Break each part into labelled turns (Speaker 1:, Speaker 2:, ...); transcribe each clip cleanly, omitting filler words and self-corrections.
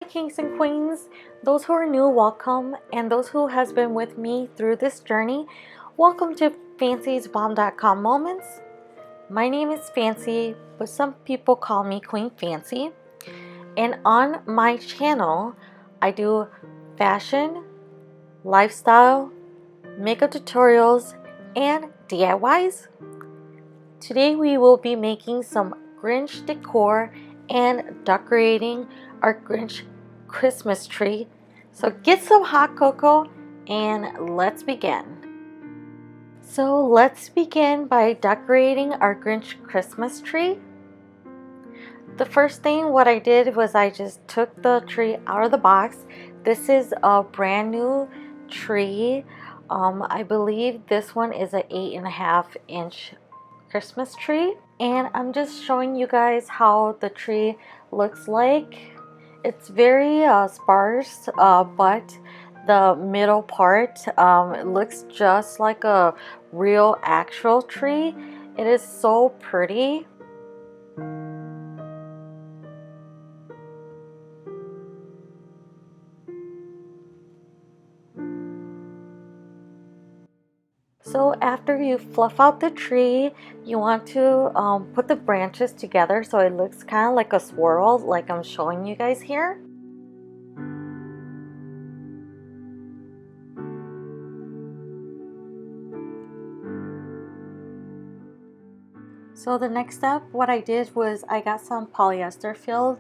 Speaker 1: kings and queens, those who are new, welcome, and those who has been with me through this journey, welcome to fAnCy'sBomb.com moments. My name is fAnCy, but some people call me Queen fAnCy, and on my channel I do fashion, lifestyle, makeup tutorials, and DIYs. Today we will be making some Grinch decor and decorating our Grinch Christmas tree. So get some hot cocoa and let's begin. So let's begin by decorating our Grinch Christmas tree. The first thing what I did was I just took the tree out of the box. This is a brand new tree. I believe this one is an 8.5-inch Christmas tree, and I'm just showing you guys how the tree looks like. It's very sparse, but the middle part it looks just like a real actual tree. It is so pretty. So after you fluff out the tree, you want to put the branches together so it looks kind of like a swirl, like I'm showing you guys here. So the next step, what I did was I got some polyester filled.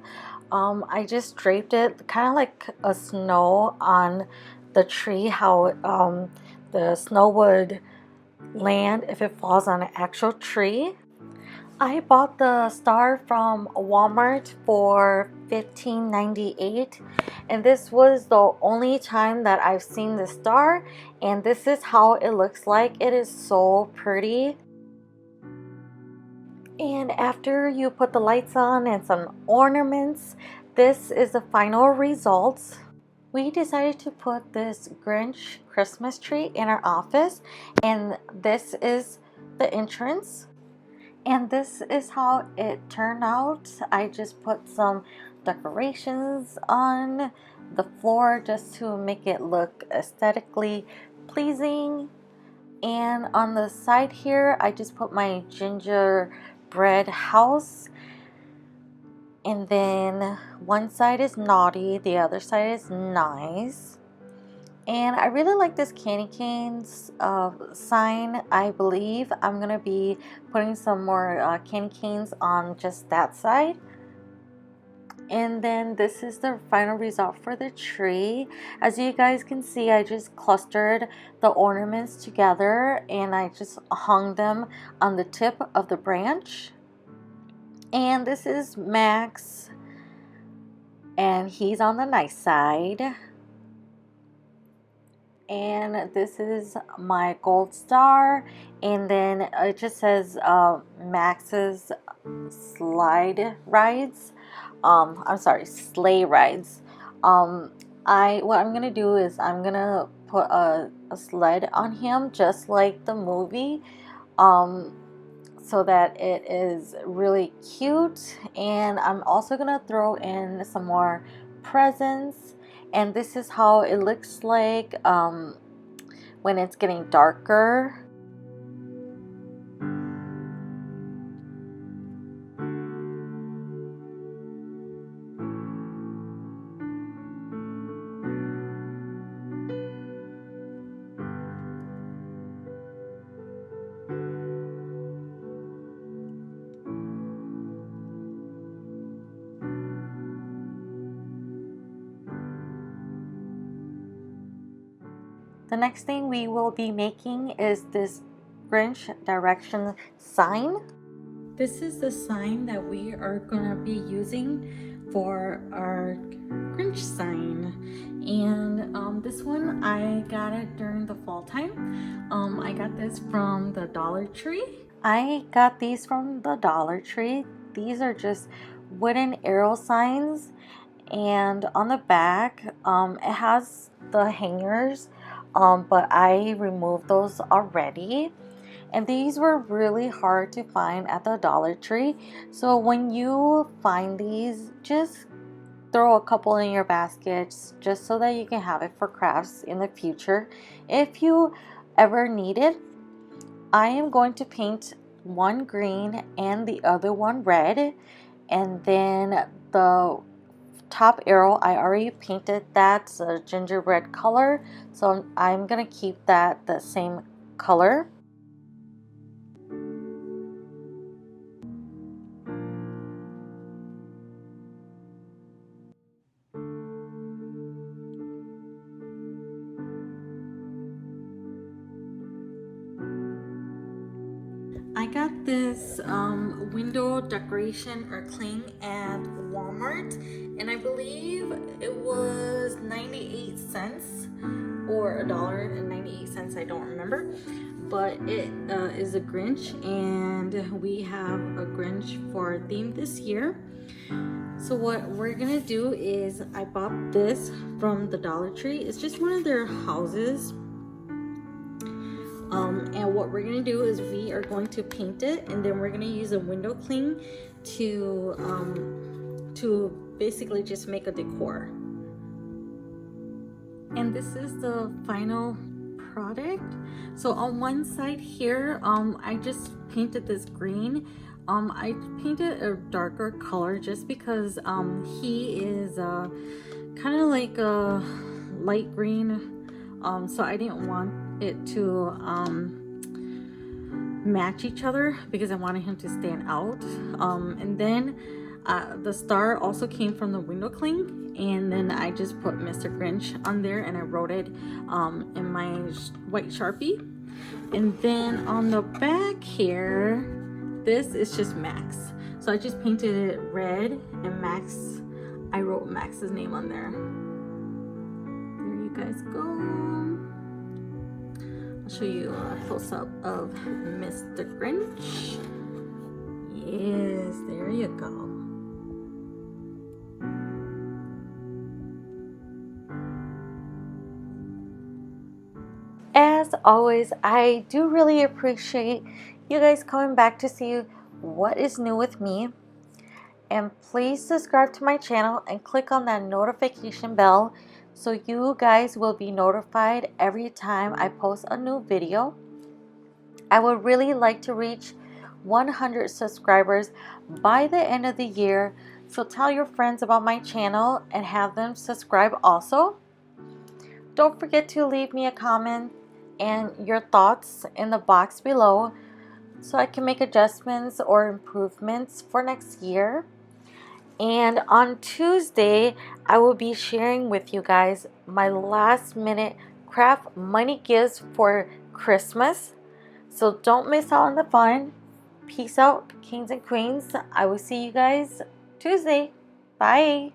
Speaker 1: I just draped it kind of like a snow on the tree, how the snow would land if it falls on an actual tree. I bought the star from Walmart for $15.98, and this was the only time that I've seen the star, and this is how it looks like. It is so pretty. And after you put the lights on and some ornaments, this is the final result. We decided to put this Grinch Christmas tree in our office, and this is the entrance. And this is how it turned out. I just put some decorations on the floor just to make it look aesthetically pleasing. And on the side here, I just put my gingerbread house. And then one side is naughty, the other side is nice. And I really like this candy canes sign. I believe I'm going to be putting some more candy canes on just that side. And then this is the final result for the tree. As you guys can see, I just clustered the ornaments together and I just hung them on the tip of the branch. And this is Max, and he's on the nice side. And this is my gold star, and then it just says Max's slide rides. I'm sorry, sleigh rides. What I'm gonna do is I'm gonna put a sled on him just like the movie, so that it is really cute. And I'm also gonna throw in some more presents. And this is how it looks like when it's getting darker. The next thing we will be making is this Grinch direction sign. This is the sign that we are going to be using for our Grinch sign. And this one, I got it during the fall time. I got this from the Dollar Tree. I got these from the Dollar Tree. These are just wooden arrow signs. And on the back, it has the hangers. But I removed those already, and these were really hard to find at the Dollar Tree. So when you find these, just throw a couple in your baskets just so that you can have it for crafts in the future if you ever need it. I am going to paint one green and the other one red, and then the top arrow I already painted that's a gingerbread color, so I'm gonna keep that the same color. I got this window decoration or cling at Walmart, and I believe it was 98 cents or $1.98. I don't remember, but it is a Grinch, and we have a Grinch for our theme this year. So what we're gonna do is I bought this from the Dollar Tree. It's just one of their houses. And what we're gonna do is we are going to paint it, and then we're gonna use a window cling to basically just make a decor. And this is the final product. So on one side here, I just painted this green. I painted a darker color just because he is kind of like a light green, so I didn't want it to match each other because I wanted him to stand out. And then the star also came from the window cling, and then I just put Mr. Grinch on there, and I wrote it in my white Sharpie. And then on the back here, this is just Max. So I just painted it red, and Max, I wrote Max's name on there. There you guys go. I'll show you a close-up of Mr. Grinch. Yes, there you go. As always, I do really appreciate you guys coming back to see what is new with me. And please subscribe to my channel and click on that notification bell so you guys will be notified every time I post a new video. I would really like to reach 100 subscribers by the end of the year, so tell your friends about my channel and have them subscribe also. Don't forget to leave me a comment and your thoughts in the box below so I can make adjustments or improvements for next year. And on Tuesday, I will be sharing with you guys my last minute craft money gifts for Christmas. So don't miss out on the fun. Peace out, kings and queens. I will see you guys Tuesday. Bye.